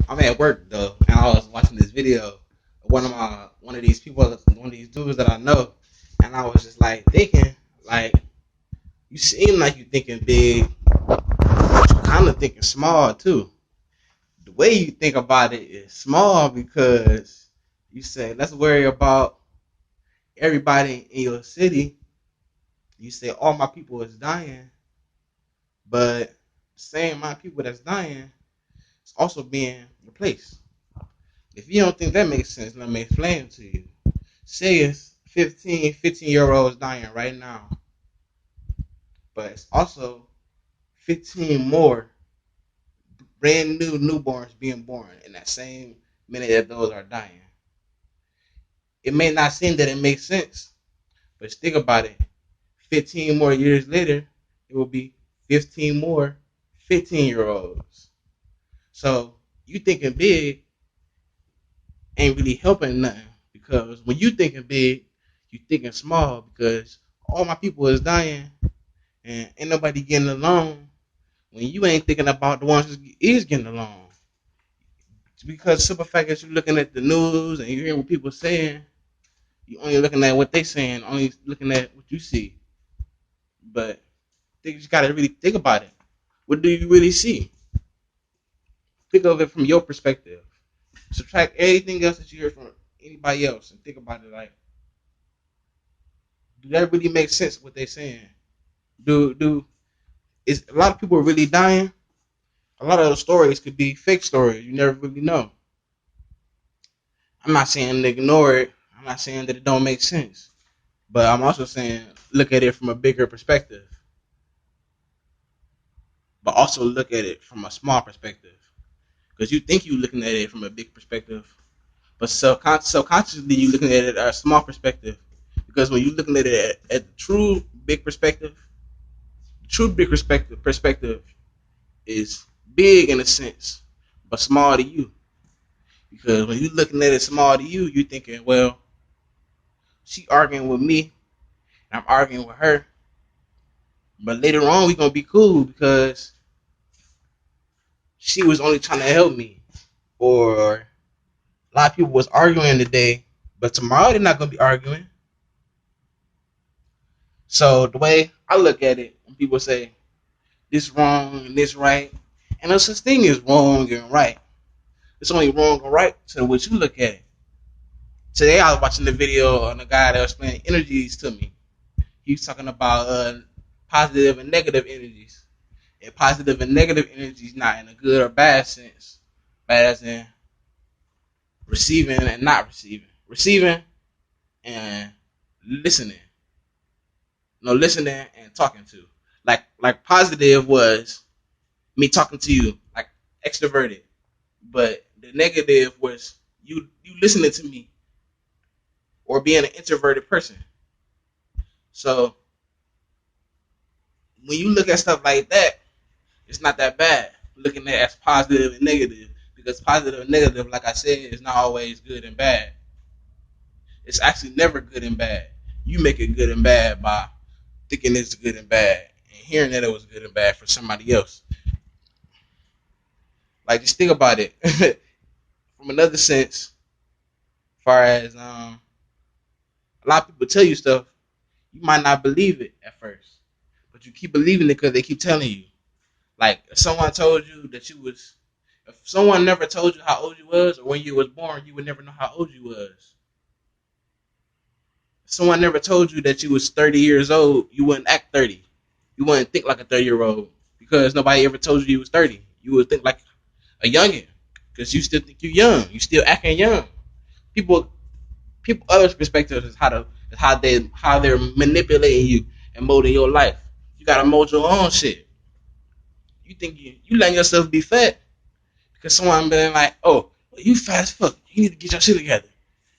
I'm at work though, and I was watching this video of one of these people, one of these dudes that I know, and I was just like thinking, like, you seem like you thinking big, but you kind of thinking small too. The way you think about it is small because you say, let's worry about everybody in your city. You say all my people is dying, but the same amount of people that's dying is also being replaced. If you don't think that makes sense, let me explain it to you. Say it's 15-year-olds dying right now, but it's also 15 more brand new newborns being born in that same minute that those are dying. It may not seem that it makes sense, but think about it. 15 more years later, it will be 15 more 15-year-olds. So you thinking big ain't really helping nothing because when you thinking big, you thinking small because all my people is dying and ain't nobody getting along when you ain't thinking about the ones that is getting along. It's because the simple fact that you're looking at the news and you hearing what people saying, you only looking at what they saying, only looking at what you see. But you just gotta really think about it. What do you really see? Think of it from your perspective. Subtract everything else that you hear from anybody else and think about it like, do that really make sense what they're saying? Do is a lot of people really dying? A lot of those stories could be fake stories. You never really know. I'm not saying to ignore it. I'm not saying that it don't make sense. But I'm also saying look at it from a bigger perspective. But also look at it from a small perspective. Because you think you're looking at it from a big perspective, but subconsciously you're looking at it at a small perspective. Because when you're looking at it at the true big perspective, the true big perspective is big in a sense, but small to you. Because when you're looking at it small to you, you're thinking, well, she arguing with me, and I'm arguing with her. But later on, we're gonna be cool because she was only trying to help me. Or a lot of people was arguing today, but tomorrow they're not gonna be arguing. So the way I look at it, when people say this wrong and this right, and no such thing as wrong and right. It's only wrong and right to what you look at it. Today I was watching the video on a guy that was explaining energies to me. He was talking about positive and negative energies. And positive and negative energies not in a good or bad sense, but as in receiving and not receiving. Receiving and listening. No, listening and talking to. Like positive was me talking to you, like extroverted. But the negative was you listening to me or being an introverted person. So when you look at stuff like that, it's not that bad. Looking at it as positive and negative. Because positive and negative, like I said, is not always good and bad. It's actually never good and bad. You make it good and bad by thinking it's good and bad and hearing that it was good and bad for somebody else. Like just think about it. From another sense, as far as a lot of people tell you stuff, you might not believe it at first, but you keep believing it because they keep telling you. Like if someone told you that you was, if someone never told you how old you was or when you was born, you would never know how old you was. If someone never told you that you was 30 years old, you wouldn't act 30. You wouldn't think like a 30-year-old because nobody ever told you you was 30. You would think like a youngin because you still think you're young. You still acting young. People, others' perspectives is how they're manipulating you and molding your life. You gotta mold your own shit. You think you letting yourself be fat because someone been like, oh, you fat as fuck. You need to get your shit together,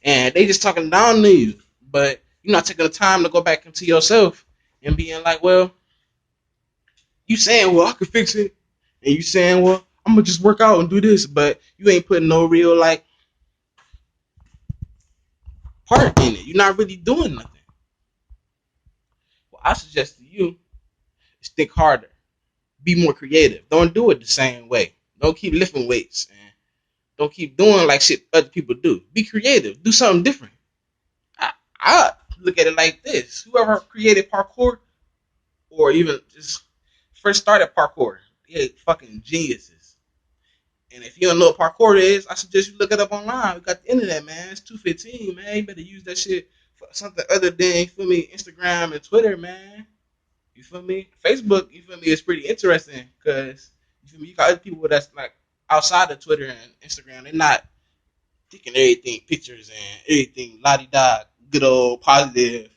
and they just talking down to you, but you're not taking the time to go back into yourself and being like, well, you saying, well, I can fix it, and you saying, well, I'm gonna just work out and do this, but you ain't putting no real like part in it. You're not really doing nothing. What I suggest to you is think harder, be more creative. Don't do it the same way. Don't keep lifting weights, man. Don't keep doing like shit other people do. Be creative. Do something different. I look at it like this: whoever created parkour, or even just first started parkour, they're fucking geniuses. And if you don't know what parkour is, I suggest you look it up online. We got the internet, man. It's 215, man. You better use that shit for something other than, you feel me, Instagram and Twitter, man. You feel me? Facebook, you feel me, is pretty interesting because you feel me, you got other people that's like outside of Twitter and Instagram. They're not taking everything pictures and everything la di da, good old positive.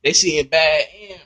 They seeing bad and